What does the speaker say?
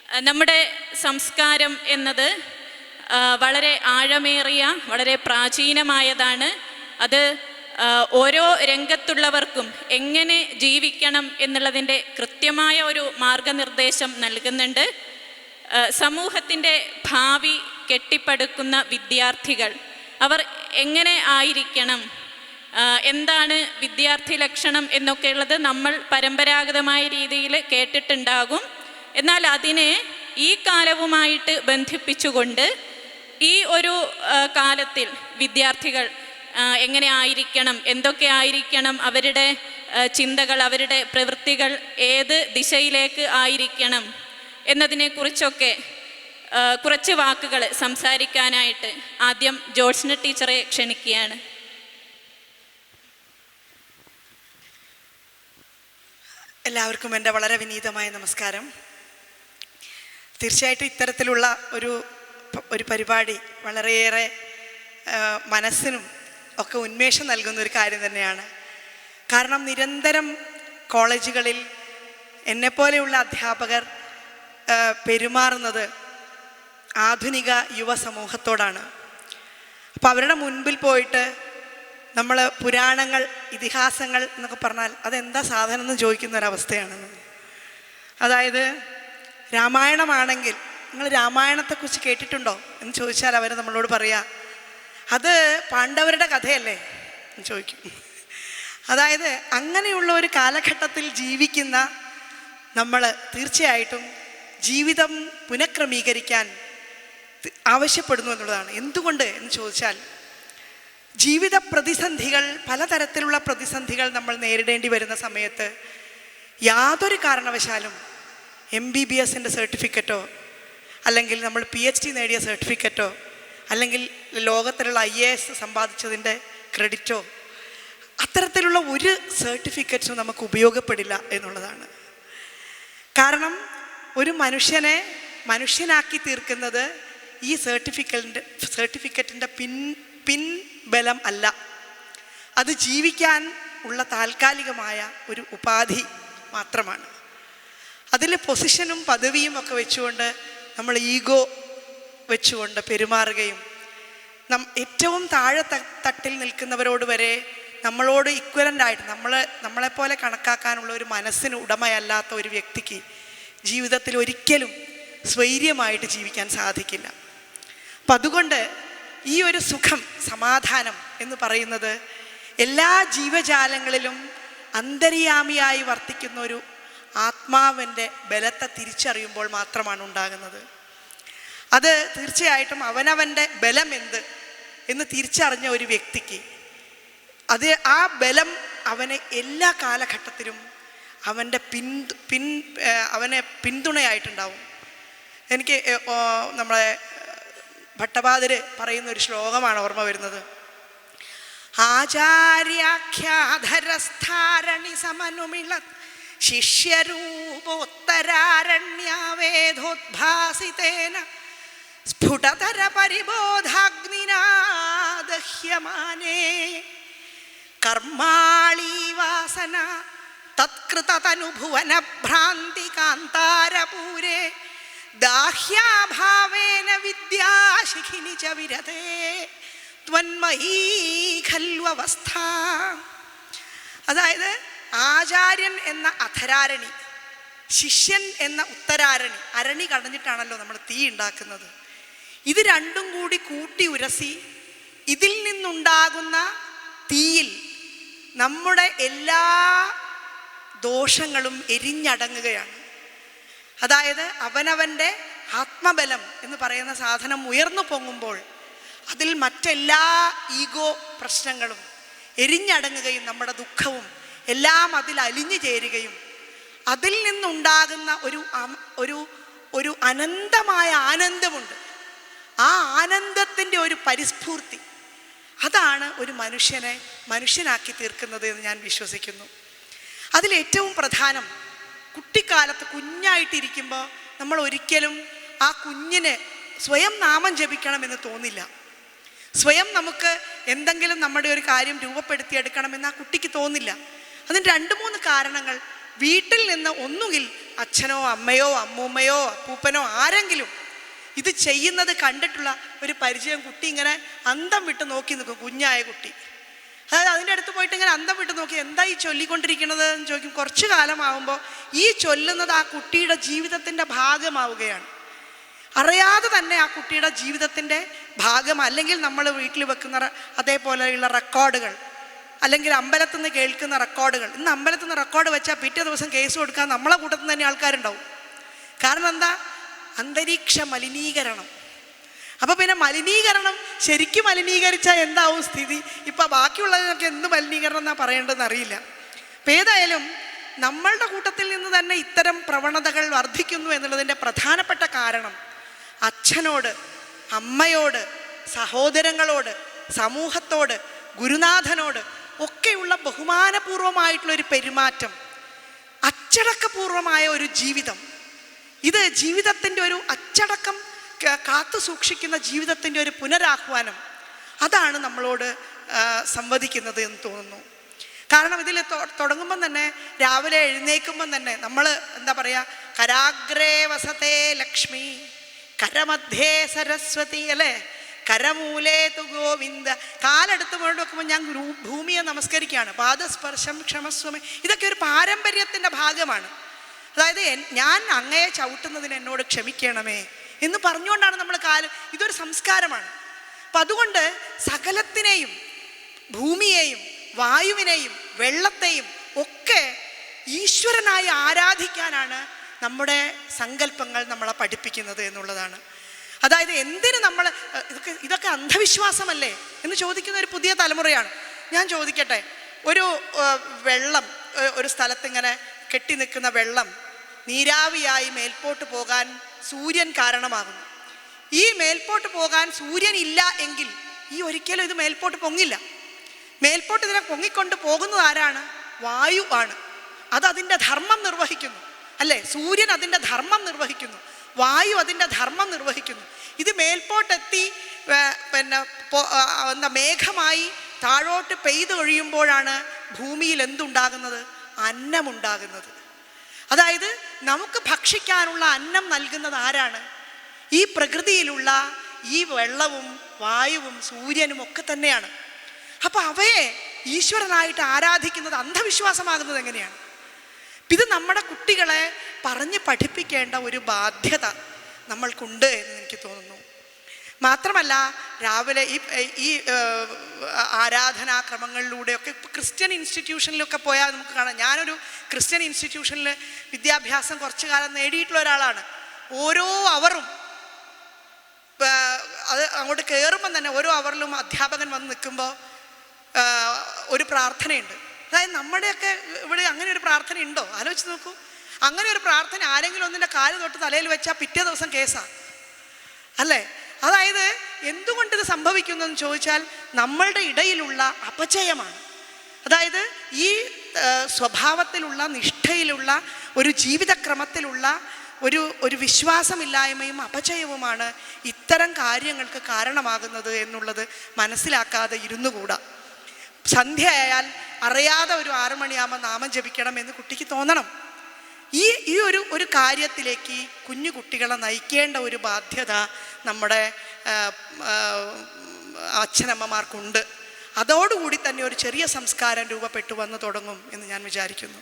നമ്മുടെ സംസ്കാരം എന്നത് വളരെ ആഴമേറിയ, വളരെ പ്രാചീനമായതാണ്. അത് ഓരോ രംഗത്തുള്ളവർക്കും എങ്ങനെ ജീവിക്കണം എന്നുള്ളതിൻ്റെ കൃത്യമായ ഒരു മാർഗനിർദ്ദേശം നൽകുന്നുണ്ട്. സമൂഹത്തിൻ്റെ ഭാവി കെട്ടിപ്പടുക്കുന്ന വിദ്യാർത്ഥികൾ അവർ എങ്ങനെ ആയിരിക്കണം, എന്താണ് വിദ്യാർത്ഥി ലക്ഷണം എന്നൊക്കെയുള്ളത് നമ്മൾ പരമ്പരാഗതമായ രീതിയിൽ കേട്ടിട്ടുണ്ടാകും. എന്നാൽ അതിനെ ഈ കാലവുമായിട്ട് ബന്ധിപ്പിച്ചുകൊണ്ട് ഈ ഒരു കാലത്തിൽ വിദ്യാർത്ഥികൾ എങ്ങനെ ആയിരിക്കണം, എന്തൊക്കെ ആയിരിക്കണം, അവരുടെ ചിന്തകൾ, അവരുടെ പ്രവൃത്തികൾ ഏത് ദിശയിലേക്ക് ആയിരിക്കണം എന്നതിനെക്കുറിച്ചൊക്കെ കുറച്ച് വാക്കുകൾ സംസാരിക്കാനായിട്ട് ആദ്യം ജോത്സ്ന ടീച്ചറെ ക്ഷണിക്കുകയാണ്. എല്ലാവർക്കും എൻ്റെ വളരെ വിനീതമായ നമസ്കാരം. തീർച്ചയായിട്ടും ഇത്തരത്തിലുള്ള ഒരു പരിപാടി വളരെയേറെ മനസ്സിനും ഒക്കെ ഉന്മേഷം നൽകുന്ന ഒരു കാര്യം തന്നെയാണ്. കാരണം നിരന്തരം കോളേജുകളിൽ എന്നെപ്പോലെയുള്ള അധ്യാപകർ പെരുമാറുന്നത് ആധുനിക യുവ സമൂഹത്തോടാണ്. അപ്പോൾ അവരുടെ മുൻപിൽ പോയിട്ട് നമ്മൾ പുരാണങ്ങൾ, ഇതിഹാസങ്ങൾ എന്നൊക്കെ പറഞ്ഞാൽ അതെന്താ സാധനം എന്ന് ചോദിക്കുന്ന ഒരവസ്ഥയാണ്. അതായത് രാമായണമാണെങ്കിൽ നിങ്ങൾ രാമായണത്തെക്കുറിച്ച് കേട്ടിട്ടുണ്ടോ എന്ന് ചോദിച്ചാൽ അവർ നമ്മളോട് പറയാ അത് പാണ്ഡവരുടെ കഥയല്ലേ എന്ന് ചോദിക്കും. അതായത് അങ്ങനെയുള്ള ഒരു കാലഘട്ടത്തിൽ ജീവിക്കുന്ന നമ്മൾ തീർച്ചയായിട്ടും ജീവിതം പുനഃക്രമീകരിക്കാൻ ആവശ്യപ്പെടുന്നു എന്നുള്ളതാണ്. എന്തുകൊണ്ട് എന്ന് ചോദിച്ചാൽ ജീവിത പ്രതിസന്ധികൾ, പലതരത്തിലുള്ള പ്രതിസന്ധികൾ നമ്മൾ നേരിടേണ്ടി വരുന്ന സമയത്ത് യാതൊരു കാരണവശാലും MBBSൻ്റെ സർട്ടിഫിക്കറ്റോ അല്ലെങ്കിൽ നമ്മൾ PhD നേടിയ സർട്ടിഫിക്കറ്റോ അല്ലെങ്കിൽ ലോകത്തിലുള്ള IAS സമ്പാദിച്ചതിൻ്റെ ക്രെഡിറ്റോ അത്തരത്തിലുള്ള ഒരു സർട്ടിഫിക്കറ്റ്സും നമുക്ക് ഉപയോഗപ്പെടില്ല എന്നുള്ളതാണ്. കാരണം ഒരു മനുഷ്യനെ മനുഷ്യനാക്കി തീർക്കുന്നത് ഈ സർട്ടിഫിക്കറ്റിൻ്റെ പിൻബലം അല്ല, അത് ജീവിക്കാൻ ഉള്ള താൽക്കാലികമായ ഒരു ഉപാധി മാത്രമാണ്. അതിൽ പൊസിഷനും പദവിയും ഒക്കെ വെച്ചുകൊണ്ട് നമ്മൾ ഈഗോ വെച്ചുകൊണ്ട് പെരുമാറുകയും ഏറ്റവും താഴെ തട്ടിൽ നിൽക്കുന്നവരോട് വരെ നമ്മളോട് ഇക്വലൻ്റായിട്ട് നമ്മളെപ്പോലെ കണക്കാക്കാനുള്ള ഒരു മനസ്സിന് ഉടമയല്ലാത്ത ഒരു വ്യക്തിക്ക് ജീവിതത്തിൽ ഒരിക്കലും സ്വൈര്യമായിട്ട് ജീവിക്കാൻ സാധിക്കില്ല. അപ്പം അതുകൊണ്ട് ഈ ഒരു സുഖം, സമാധാനം എന്ന് പറയുന്നത് എല്ലാ ജീവജാലങ്ങളിലും അന്തര്യാമിയായി വർത്തിക്കുന്ന ഒരു ആത്മാവിൻ്റെ ബലത്തെ തിരിച്ചറിയുമ്പോൾ മാത്രമാണ് ഉണ്ടാകുന്നത്. അത് തീർച്ചയായിട്ടും അവനവൻ്റെ ബലം എന്ത് എന്ന് തിരിച്ചറിഞ്ഞ ഒരു വ്യക്തിക്ക് ആ ബലം അവനെ എല്ലാ കാലഘട്ടത്തിലും അവനെ പിന്തുണയായിട്ടുണ്ടാവും. എനിക്ക് നമ്മളെ ഭട്ടബാദര് പറയുന്ന ഒരു ശ്ലോകമാണ് ഓർമ്മ വരുന്നത്. ആചാര്യാഖ്യാധരസ്ഥാരണി സമനുമിള ശിഷ്യരൂപോത്തരാരണ്യാവേദോദ്ഭാസിതേന സ്ഫുടതര പരിബോധാഗ്നിനാ ദഹ്യമാനേ കർമാളി വാസന തത്കൃതതനുഭുവന ഭ്രാന്തി കാന്താരപൂരേ ദാഹ്യാഭാവേന വിദ്യാശിഖിനി ച വിരതേ ത്വന്മയീ ഖൽവവസ്ഥ. അതായത് ആചാര്യൻ എന്ന അധരാരണി, ശിഷ്യൻ എന്ന ഉത്തരാരണി, അരണി കടഞ്ഞിട്ടാണല്ലോ നമ്മൾ തീ ഉണ്ടാക്കുന്നത്. ഇത് രണ്ടും കൂടി കൂട്ടി ഉരസി ഇതിൽ നിന്നുണ്ടാകുന്ന തീയിൽ നമ്മുടെ എല്ലാ ദോഷങ്ങളും എരിഞ്ഞടങ്ങുകയാണ്. അതായത് അവനവൻ്റെ ആത്മബലം എന്ന് പറയുന്ന സാധനം ഉയർന്നു പൊങ്ങുമ്പോൾ അതിൽ മറ്റെല്ലാ ഈഗോ പ്രശ്നങ്ങളും എരിഞ്ഞടങ്ങുകയും നമ്മുടെ ദുഃഖവും എല്ലാം അതിൽ അലിഞ്ഞു ചേരുകയും അതിൽ നിന്നുണ്ടാകുന്ന ഒരു അനന്തമായ ആനന്ദമുണ്ട്. ആ ആനന്ദത്തിൻ്റെ ഒരു പരിസ്ഫൂർത്തി, അതാണ് ഒരു മനുഷ്യനെ മനുഷ്യനാക്കി തീർക്കുന്നത് എന്ന് ഞാൻ വിശ്വസിക്കുന്നു. അതിലേറ്റവും പ്രധാനം, കുട്ടിക്കാലത്ത് കുഞ്ഞായിട്ടിരിക്കുമ്പോൾ നമ്മൾ ഒരിക്കലും ആ കുഞ്ഞിന് സ്വയം നാമം ജപിക്കണമെന്ന് തോന്നില്ല. സ്വയം നമുക്ക് എന്തെങ്കിലും നമ്മുടെ ഒരു കാര്യം രൂപപ്പെടുത്തിയെടുക്കണമെന്ന് ആ കുട്ടിക്ക് തോന്നില്ല. അതിന് 2-3 കാരണങ്ങൾ വീട്ടിൽ നിന്ന് ഒന്നുകിൽ അച്ഛനോ അമ്മയോ അമ്മൂമ്മയോ അപ്പൂപ്പനോ ആരെങ്കിലും ഇത് ചെയ്യുന്നത് കണ്ടിട്ടുള്ള ഒരു പരിചയം കുട്ടി ഇങ്ങനെ അന്തം വിട്ട് നോക്കി നിൽക്കും. കുഞ്ഞായ കുട്ടി, അതായത് അതിൻ്റെ അടുത്ത് പോയിട്ട് ഇങ്ങനെ അന്തം വിട്ട് നോക്കി എന്താ ഈ ചൊല്ലിക്കൊണ്ടിരിക്കുന്നത് എന്ന് ചോദിക്കും. കുറച്ചു കാലമാകുമ്പോൾ ഈ ചൊല്ലുന്നത് ആ കുട്ടിയുടെ ജീവിതത്തിൻ്റെ ഭാഗമാവുകയാണ്. അറിയാതെ തന്നെ ആ കുട്ടിയുടെ ജീവിതത്തിൻ്റെ ഭാഗം. അല്ലെങ്കിൽ നമ്മൾ വീട്ടിൽ വെക്കുന്ന അതേപോലെയുള്ള റെക്കോർഡുകൾ, അല്ലെങ്കിൽ അമ്പലത്തിൽ നിന്ന് കേൾക്കുന്ന റെക്കോർഡുകൾ. ഇന്ന് അമ്പലത്തിൽ നിന്ന് റെക്കോർഡ് വെച്ചാൽ പിറ്റേ ദിവസം കേസ് കൊടുക്കാൻ നമ്മളെ കൂട്ടത്തിൽ തന്നെ ആൾക്കാരുണ്ടാവും. കാരണം എന്താ? അന്തരീക്ഷ മലിനീകരണം. അപ്പോൾ പിന്നെ മലിനീകരണം ശരിക്കും മലിനീകരിച്ചാൽ എന്താവും സ്ഥിതി? ഇപ്പം ബാക്കിയുള്ളതിനൊക്കെ എന്ത് മലിനീകരണം എന്നാ പറയേണ്ടതെന്ന് അറിയില്ല. അപ്പം ഏതായാലും നമ്മളുടെ കൂട്ടത്തിൽ നിന്ന് തന്നെ ഇത്തരം പ്രവണതകൾ വർദ്ധിക്കുന്നു എന്നുള്ളതിൻ്റെ പ്രധാനപ്പെട്ട കാരണം അച്ഛനോട്, അമ്മയോട്, സഹോദരങ്ങളോട്, സമൂഹത്തോട്, ഗുരുനാഥനോട് ഒക്കെയുള്ള ബഹുമാനപൂർവമായിട്ടുള്ളൊരു പെരുമാറ്റം, അച്ചടക്കപൂർവമായ ഒരു ജീവിതം, ഇത് ജീവിതത്തിൻ്റെ ഒരു അച്ചടക്കം കാത്തു സൂക്ഷിക്കുന്ന ജീവിതത്തിൻ്റെ ഒരു പുനരാഹ്വാനം, അതാണ് നമ്മളോട് സംവദിക്കുന്നത് എന്ന് തോന്നുന്നു. കാരണം ഇതിൽ തുടങ്ങുമ്പം തന്നെ, രാവിലെ എഴുന്നേൽക്കുമ്പം തന്നെ നമ്മൾ എന്താ പറയുക, കരാഗ്രേ വസതേ ലക്ഷ്മി കരമധ്യേ സരസ്വതി, അല്ലേ? കരമൂലേ തു ഗോവിന്ദ. കാലെടുത്ത് മുകളിൽ വെക്കുമ്പോൾ ഞാൻ ഭൂമിയെ നമസ്കരിക്കുകയാണ്. പാദസ്പർശം ക്ഷമസ്വമേ. ഇതൊക്കെ ഒരു പാരമ്പര്യത്തിൻ്റെ ഭാഗമാണ്. അതായത് ഞാൻ അങ്ങയെ ചവിട്ടുന്നതിന് എന്നോട് ക്ഷമിക്കണമേ എന്ന് പറഞ്ഞുകൊണ്ടാണ് നമ്മൾ ഇതൊരു സംസ്കാരമാണ്. അപ്പം അതുകൊണ്ട് സകലത്തിനെയും, ഭൂമിയെയും വായുവിനെയും വെള്ളത്തെയും ഒക്കെ ഈശ്വരനായി ആരാധിക്കാനാണ് നമ്മുടെ സങ്കല്പങ്ങൾ നമ്മളെ പഠിപ്പിക്കുന്നത് എന്നുള്ളതാണ്. അതായത് എന്തിന് നമ്മൾ ഇതൊക്കെ അന്ധവിശ്വാസമല്ലേ എന്ന് ചോദിക്കുന്ന ഒരു പുതിയ തലമുറയാണ്. ഞാൻ ചോദിക്കട്ടെ, ഒരു വെള്ളം, ഒരു സ്ഥലത്തിങ്ങനെ കെട്ടി നിൽക്കുന്ന വെള്ളം നീരാവിയായി മേൽപോട്ട് പോകാൻ സൂര്യൻ കാരണമാകുന്നു. ഈ മേൽപോട്ട് പോകാൻ സൂര്യൻ ഇല്ല എങ്കിൽ ഒരിക്കലും ഇത് മേൽപോട്ട് പൊങ്ങില്ല. മേൽപോട്ട് ഇതിനെ പൊങ്ങിക്കൊണ്ട് പോകുന്നത് ആരാണ്? വായു ആണ്. അതിൻ്റെ ധർമ്മം നിർവഹിക്കുന്നു, അല്ലേ? സൂര്യൻ അതിൻ്റെ ധർമ്മം നിർവഹിക്കുന്നു, വായു അതിൻ്റെ ധർമ്മം നിർവഹിക്കുന്നു. ഇത് മേൽപോട്ടെത്തി മേഘമായി താഴോട്ട് പെയ്ത് ഒഴിയുമ്പോഴാണ് ഭൂമിയിൽ എന്തുണ്ടാകുന്നത്? അന്നമുണ്ടാകുന്നത്. അതായത് നമുക്ക് ഭക്ഷിക്കാനുള്ള അന്നം നൽകുന്നത് ആരാണ്? ഈ പ്രകൃതിയിലുള്ള ഈ വെള്ളവും വായുവും സൂര്യനും ഒക്കെ തന്നെയാണ്. അപ്പം അവയെ ഈശ്വരനായിട്ട് ആരാധിക്കുന്നത് അന്ധവിശ്വാസമാകുന്നത് എങ്ങനെയാണ്? ഇത് നമ്മുടെ കുട്ടികളെ പറഞ്ഞ് പഠിപ്പിക്കേണ്ട ഒരു ബാധ്യത നമ്മൾക്കുണ്ട് എന്ന് എനിക്ക് തോന്നുന്നു. മാത്രമല്ല, രാവിലെ ഈ ആരാധനാക്രമങ്ങളിലൂടെയൊക്കെ ക്രിസ്ത്യൻ ഇൻസ്റ്റിറ്റ്യൂഷനിലൊക്കെ പോയാൽ നമുക്ക് കാണാം. ഞാനൊരു ക്രിസ്ത്യൻ ഇൻസ്റ്റിറ്റ്യൂഷനിൽ വിദ്യാഭ്യാസം കുറച്ചു കാലം നേടിയിട്ടുള്ള ഒരാളാണ്. ഓരോ അവറും അത് അങ്ങോട്ട് കയറുമ്പം തന്നെ ഓരോ അവറിലും അധ്യാപകൻ വന്ന് നിൽക്കുമ്പോൾ ഒരു പ്രാർത്ഥനയുണ്ട്. അതായത് നമ്മുടെയൊക്കെ ഇവിടെ അങ്ങനെ ഒരു പ്രാർത്ഥന ഉണ്ടോ? ആലോചിച്ച് നോക്കൂ. അങ്ങനെ ഒരു പ്രാർത്ഥന ആരെങ്കിലും ഒന്നിൻ്റെ കാല് തൊട്ട് തലയിൽ വെച്ചാൽ പിറ്റേ ദിവസം കേസാണ്, അല്ലേ? അതായത് എന്തുകൊണ്ട് ഇത് സംഭവിക്കുന്നതെന്ന് ചോദിച്ചാൽ നമ്മളുടെ ഇടയിലുള്ള അപചയമാണ്. അതായത് ഈ സ്വഭാവത്തിലുള്ള, നിഷ്ഠയിലുള്ള, ഒരു ജീവിതക്രമത്തിലുള്ള ഒരു വിശ്വാസമില്ലായ്മയും അപചയവുമാണ് ഇത്തരം കാര്യങ്ങൾക്ക് കാരണമാകുന്നത് എന്നുള്ളത് മനസ്സിലാക്കാതെ ഇരുന്നുകൂടാ. സന്ധ്യയായാൽ അറിയാതെ ഒരു 6 മണിയാകുമ്പോൾ നാമം ജപിക്കണം എന്ന് കുട്ടിക്ക് തോന്നണം. ഈ ഒരു കാര്യത്തിലേക്ക് കുഞ്ഞു കുട്ടികളെ നയിക്കേണ്ട ഒരു ബാധ്യത നമ്മുടെ അച്ഛനമ്മമാർക്കുണ്ട്. അതോടുകൂടി തന്നെ ഒരു ചെറിയ സംസ്കാരം രൂപപ്പെട്ടു വന്ന് തുടങ്ങും എന്ന് ഞാൻ വിചാരിക്കുന്നു.